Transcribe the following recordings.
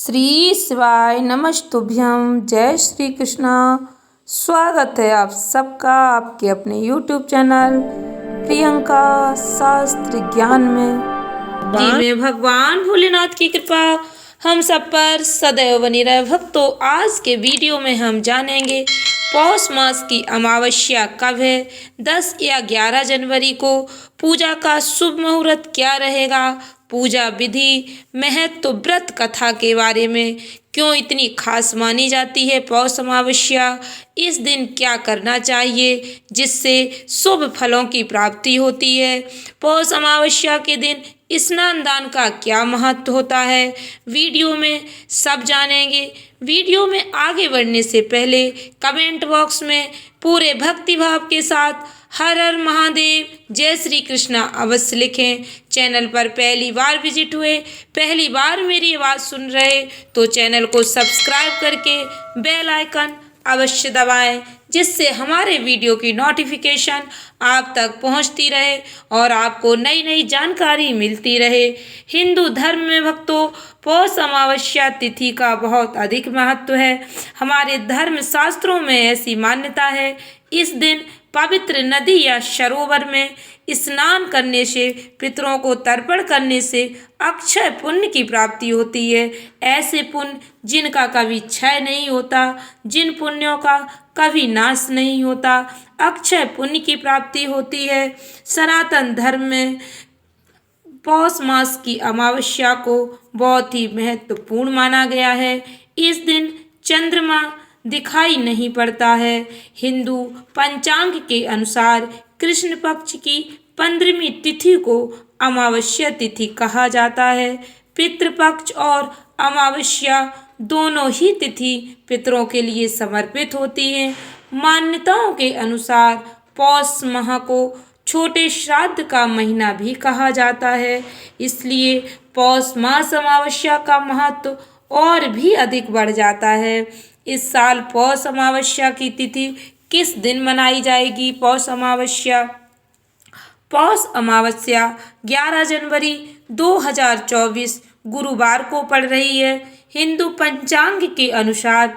श्री शिवाय नमस्तुभ्यम। जय श्री कृष्णा। स्वागत है आप सबका आपके अपने YouTube चैनल प्रियंका शास्त्र ज्ञान में भगवान भोलेनाथ की कृपा हम सब पर सदैव बनी रहे। भक्तों, आज के वीडियो में हम जानेंगे पौष मास की अमावस्या कब है। 10 या 11 जनवरी को पूजा का शुभ मुहूर्त क्या रहेगा, पूजा विधि, महत्व, व्रत कथा के बारे में क्यों इतनी खास मानी जाती है पौष अमावस्या, इस दिन क्या करना चाहिए जिससे शुभ फलों की प्राप्ति होती है, पौष अमावस्या के दिन स्नान दान का क्या महत्व होता है, वीडियो में सब जानेंगे। वीडियो में आगे बढ़ने से पहले कमेंट बॉक्स में पूरे भक्ति भाव के साथ हर हर महादेव, जय श्री कृष्णा अवश्य लिखें। चैनल पर पहली बार विजिट हुए, पहली बार मेरी आवाज़ सुन रहे तो चैनल को सब्सक्राइब करके बेल आइकन अवश्य दबाएं, जिससे हमारे वीडियो की नोटिफिकेशन आप तक पहुंचती रहे और आपको नई नई जानकारी मिलती रहे। हिंदू धर्म में भक्तों, पौष अमावस्या तिथि का बहुत अधिक महत्व है। हमारे धर्म शास्त्रों में ऐसी मान्यता है, इस दिन पवित्र नदी या सरोवर में स्नान करने से, पितरों को तर्पण करने से अक्षय पुण्य की प्राप्ति होती है। ऐसे पुण्य जिनका कभी क्षय नहीं होता, जिन पुण्यों का कभी नाश नहीं होता, अक्षय पुण्य की प्राप्ति होती है। सनातन धर्म में पौष मास की अमावस्या को बहुत ही महत्वपूर्ण माना गया है। इस दिन चंद्रमा दिखाई नहीं पड़ता है। हिंदू पंचांग के अनुसार कृष्ण पक्ष की 15वीं तिथि को अमावस्या तिथि कहा जाता है। पितृपक्ष और अमावस्या दोनों ही तिथि पितरों के लिए समर्पित होती हैं। मान्यताओं के अनुसार पौष माह को छोटे श्राद्ध का महीना भी कहा जाता है, इसलिए पौष मास अमावस्या का महत्व और भी अधिक बढ़ जाता है। इस साल पौष अमावस्या की तिथि किस दिन मनाई जाएगी? पौष अमावस्या 11 जनवरी 2024 गुरुवार को पड़ रही है। हिंदू पंचांग के अनुसार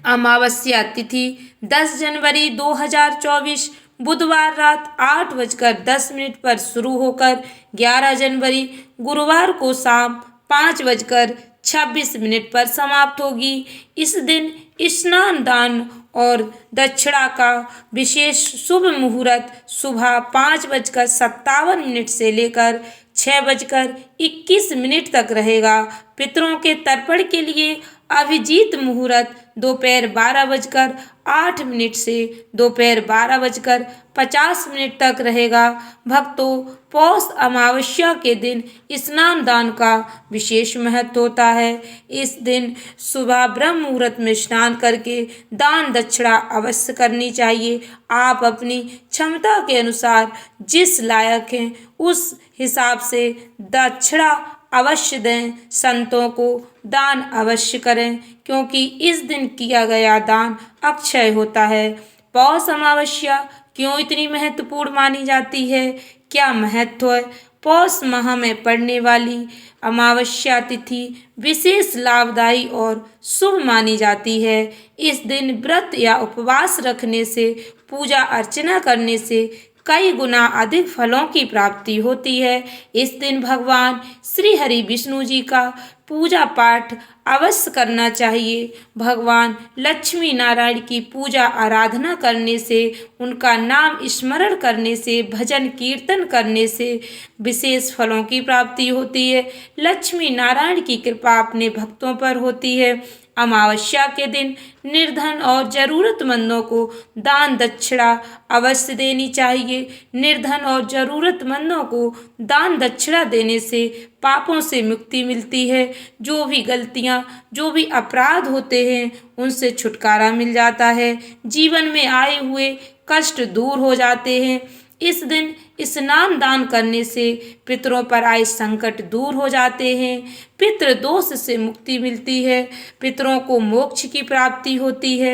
अमावस्या तिथि 10 जनवरी 2024 बुधवार रात 8:10 पर शुरू होकर 11 जनवरी गुरुवार को शाम 5:26 पर समाप्त होगी। इस दिन स्नान दान और दक्षिणा का विशेष शुभ मुहूर्त सुबह 5:57 से लेकर 6:21 तक रहेगा। पितरों के तर्पण के लिए अभिजीत मुहूर्त दोपहर 12:08 से दोपहर 12:50 तक रहेगा। भक्तों, पौष अमावस्या के दिन स्नान दान का विशेष महत्व होता है। इस दिन सुबह ब्रह्म मुहूर्त में स्नान करके दान दक्षिणा अवश्य करनी चाहिए। आप अपनी क्षमता के अनुसार जिस लायक हैं उस हिसाब से दक्षिणा अवश्य दें। संतों को दान अवश्य करें, क्योंकि इस दिन किया गया दान अक्षय होता है। पौष अमावस्या क्यों इतनी महत्वपूर्ण मानी जाती है? क्या महत्व है? पौष माह में पड़ने वाली अमावस्या तिथि विशेष लाभदायी और शुभ मानी जाती है। इस दिन व्रत या उपवास रखने से, पूजा अर्चना करने से कई गुना अधिक फलों की प्राप्ति होती है। इस दिन भगवान श्री हरि विष्णु जी का पूजा पाठ अवश्य करना चाहिए। भगवान लक्ष्मी नारायण की पूजा आराधना करने से, उनका नाम स्मरण करने से, भजन कीर्तन करने से विशेष फलों की प्राप्ति होती है। लक्ष्मी नारायण की कृपा अपने भक्तों पर होती है। अमावस्या के दिन निर्धन और जरूरतमंदों को दान दक्षिणा अवश्य देनी चाहिए। निर्धन और जरूरतमंदों को दान दक्षिणा देने से पापों से मुक्ति मिलती है। जो भी गलतियां, जो भी अपराध होते हैं, उनसे छुटकारा मिल जाता है। जीवन में आए हुए कष्ट दूर हो जाते हैं। इस दिन स्नान दान करने से पितरों पर आए संकट दूर हो जाते हैं। पितृ दोष से मुक्ति मिलती है। पितरों को मोक्ष की प्राप्ति होती है।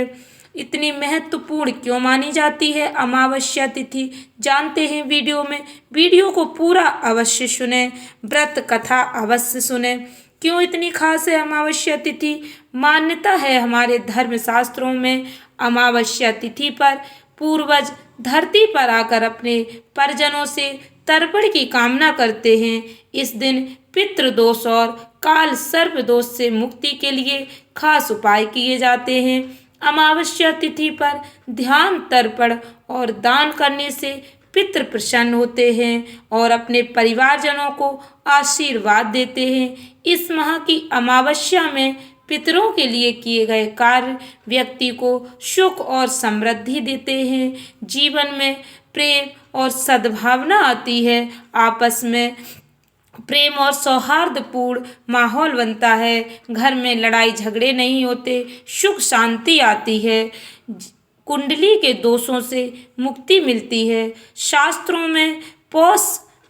इतनी महत्वपूर्ण क्यों मानी जाती है अमावस्या तिथि, जानते हैं वीडियो में। वीडियो को पूरा अवश्य सुने, व्रत कथा अवश्य सुने। क्यों इतनी खास है अमावस्या तिथि? मान्यता है हमारे धर्म शास्त्रों में अमावस्या तिथि पर पूर्वज धरती पर आकर अपने परिजनों से तर्पण की कामना करते हैं। इस दिन पितृदोष और काल सर्प दोष से मुक्ति के लिए खास उपाय किए जाते हैं। अमावस्या तिथि पर ध्यान, तर्पण और दान करने से पितृ प्रसन्न होते हैं और अपने परिवारजनों को आशीर्वाद देते हैं। इस माह की अमावस्या में पितरों के लिए किए गए कार्य व्यक्ति को सुख और समृद्धि देते हैं। जीवन में प्रेम और सद्भावना आती है। आपस में प्रेम और सौहार्दपूर्ण माहौल बनता है। घर में लड़ाई झगड़े नहीं होते, सुख शांति आती है। कुंडली के दोषों से मुक्ति मिलती है। शास्त्रों में पौष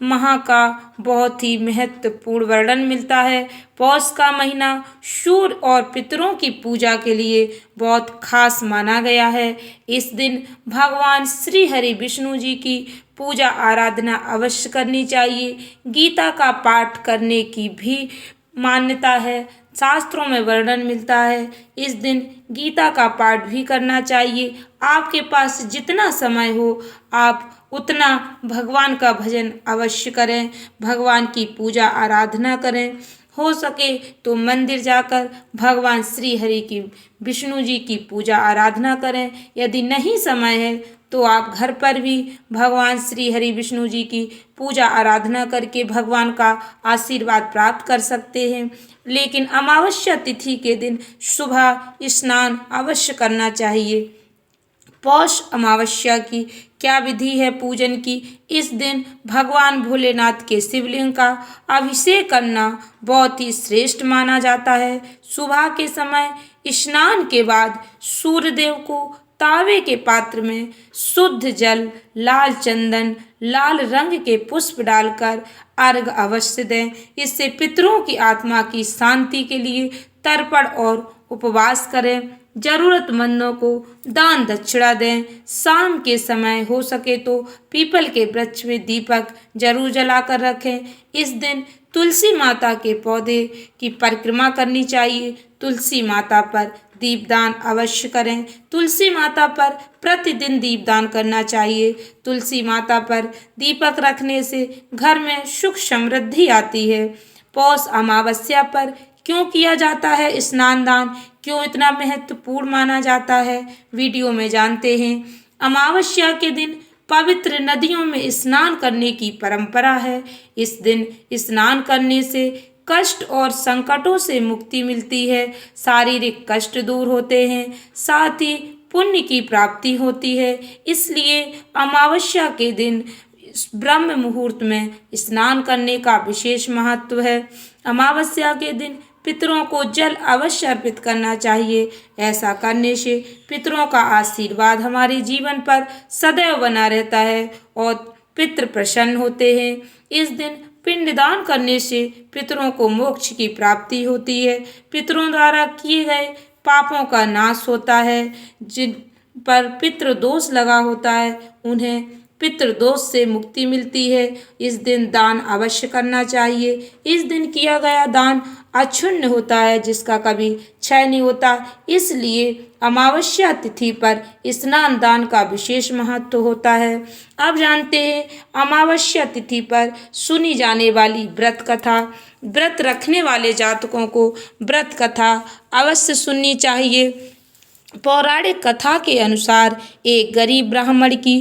माह का बहुत ही महत्वपूर्ण वर्णन मिलता है। पौष का महीना सूर्य और पितरों की पूजा के लिए बहुत खास माना गया है। इस दिन भगवान श्री हरि विष्णु जी की पूजा आराधना अवश्य करनी चाहिए। गीता का पाठ करने की भी मान्यता है। शास्त्रों में वर्णन मिलता है इस दिन गीता का पाठ भी करना चाहिए। आपके पास जितना समय हो आप उतना भगवान का भजन अवश्य करें, भगवान की पूजा आराधना करें। हो सके तो मंदिर जाकर भगवान श्री हरि की विष्णु जी की पूजा आराधना करें। यदि नहीं समय है तो आप घर पर भी भगवान श्री हरि विष्णु जी की पूजा आराधना करके भगवान का आशीर्वाद प्राप्त कर सकते हैं। लेकिन अमावस्या तिथि के दिन सुबह स्नान अवश्य करना चाहिए। पौष अमावस्या की क्या विधि है पूजन की? इस दिन भगवान भोलेनाथ के शिवलिंग का अभिषेक करना बहुत ही श्रेष्ठ माना जाता है। सुबह के समय स्नान के बाद सूर्यदेव को तांबे के पात्र में शुद्ध जल, लाल चंदन, लाल रंग के पुष्प डालकर अर्घ अवश्य दें। इससे पितरों की आत्मा की शांति के लिए तर्पण और उपवास करें। जरूरतमंदों को दान दक्षिणा दें। शाम के समय हो सके तो पीपल के वृक्ष में दीपक जरूर जलाकर रखें। इस दिन तुलसी माता के पौधे की परिक्रमा करनी चाहिए। तुलसी माता पर दीपदान अवश्य करें। तुलसी माता पर प्रतिदिन दीपदान करना चाहिए। तुलसी माता पर दीपक रखने से घर में सुख समृद्धि आती है। पौष अमावस्या पर क्यों किया जाता है स्नान दान? क्यों इतना महत्वपूर्ण माना जाता है? वीडियो में जानते हैं। अमावस्या के दिन पवित्र नदियों में स्नान करने की परंपरा है। इस दिन स्नान करने से कष्ट और संकटों से मुक्ति मिलती है। शारीरिक कष्ट दूर होते हैं, साथ ही पुण्य की प्राप्ति होती है। इसलिए अमावस्या के दिन ब्रह्म मुहूर्त में स्नान करने का विशेष महत्व है। अमावस्या के दिन पितरों को जल अवश्य अर्पित करना चाहिए। ऐसा करने से पितरों का आशीर्वाद हमारे जीवन पर सदैव बना रहता है और पितृ प्रसन्न होते हैं। इस दिन पिंडदान करने से पितरों को मोक्ष की प्राप्ति होती है। पितरों द्वारा किए गए पापों का नाश होता है। जिन पर पितृ दोष लगा होता है उन्हें पितृदोष से मुक्ति मिलती है। इस दिन दान अवश्य करना चाहिए। इस दिन किया गया दान अक्षुण्ण होता है, जिसका कभी क्षय नहीं होता। इसलिए अमावस्या तिथि पर स्नान दान का विशेष महत्व होता है। अब जानते हैं अमावस्या तिथि पर सुनी जाने वाली व्रत कथा। व्रत रखने वाले जातकों को व्रत कथा अवश्य सुननी चाहिए। पौराणिक कथा के अनुसार एक गरीब ब्राह्मण की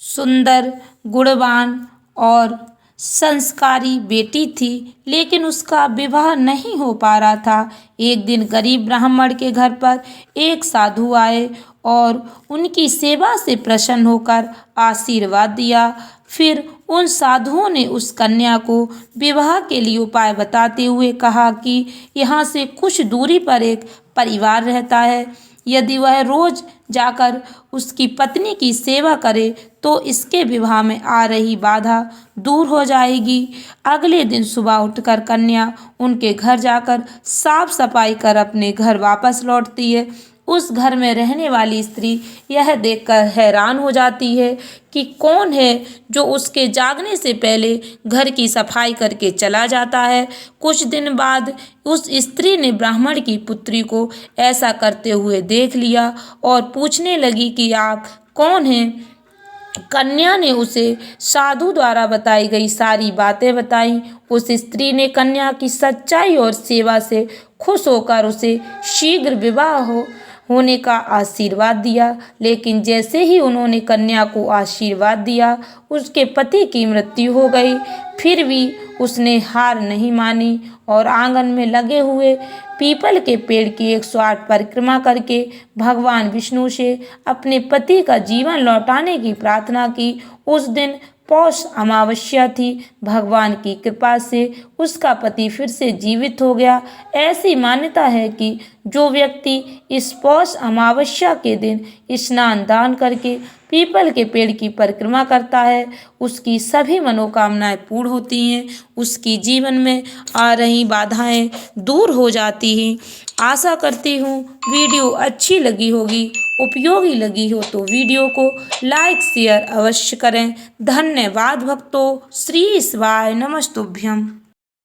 सुंदर, गुणवान और संस्कारी बेटी थी, लेकिन उसका विवाह नहीं हो पा रहा था। एक दिन गरीब ब्राह्मण के घर पर एक साधु आए और उनकी सेवा से प्रसन्न होकर आशीर्वाद दिया। फिर उन साधुओं ने उस कन्या को विवाह के लिए उपाय बताते हुए कहा कि यहाँ से कुछ दूरी पर एक परिवार रहता है। यदि वह रोज जाकर उसकी पत्नी की सेवा करे तो इसके विवाह में आ रही बाधा दूर हो जाएगी। अगले दिन सुबह उठकर कन्या उनके घर जाकर साफ सफाई कर अपने घर वापस लौटती है। उस घर में रहने वाली स्त्री यह देखकर हैरान हो जाती है कि कौन है जो उसके जागने से पहले घर की सफाई करके चला जाता है। कुछ दिन बाद उस स्त्री ने ब्राह्मण की पुत्री को ऐसा करते हुए देख लिया और पूछने लगी कि आप कौन हैं। कन्या ने उसे साधु द्वारा बताई गई सारी बातें बताईं। उस स्त्री ने कन्या की सच्चाई और सेवा से खुश होकर उसे शीघ्र विवाह होने का आशीर्वाद दिया। लेकिन जैसे ही उन्होंने कन्या को आशीर्वाद दिया, उसके पति की मृत्यु हो गई। फिर भी उसने हार नहीं मानी और आंगन में लगे हुए पीपल के पेड़ की 108 परिक्रमा करके भगवान विष्णु से अपने पति का जीवन लौटाने की प्रार्थना की। उस दिन पौष अमावस्या थी। भगवान की कृपा से उसका पति फिर से जीवित हो गया। ऐसी मान्यता है कि जो व्यक्ति इस पौष अमावस्या के दिन स्नान दान करके पीपल के पेड़ की परिक्रमा करता है, उसकी सभी मनोकामनाएं पूर्ण होती हैं, उसकी जीवन में आ रही बाधाएं दूर हो जाती हैं। आशा करती हूँ वीडियो अच्छी लगी होगी, उपयोगी लगी हो तो वीडियो को लाइक शेयर अवश्य करें। धन्यवाद भक्तों। श्री शिवाय नमस्तुभ्यम।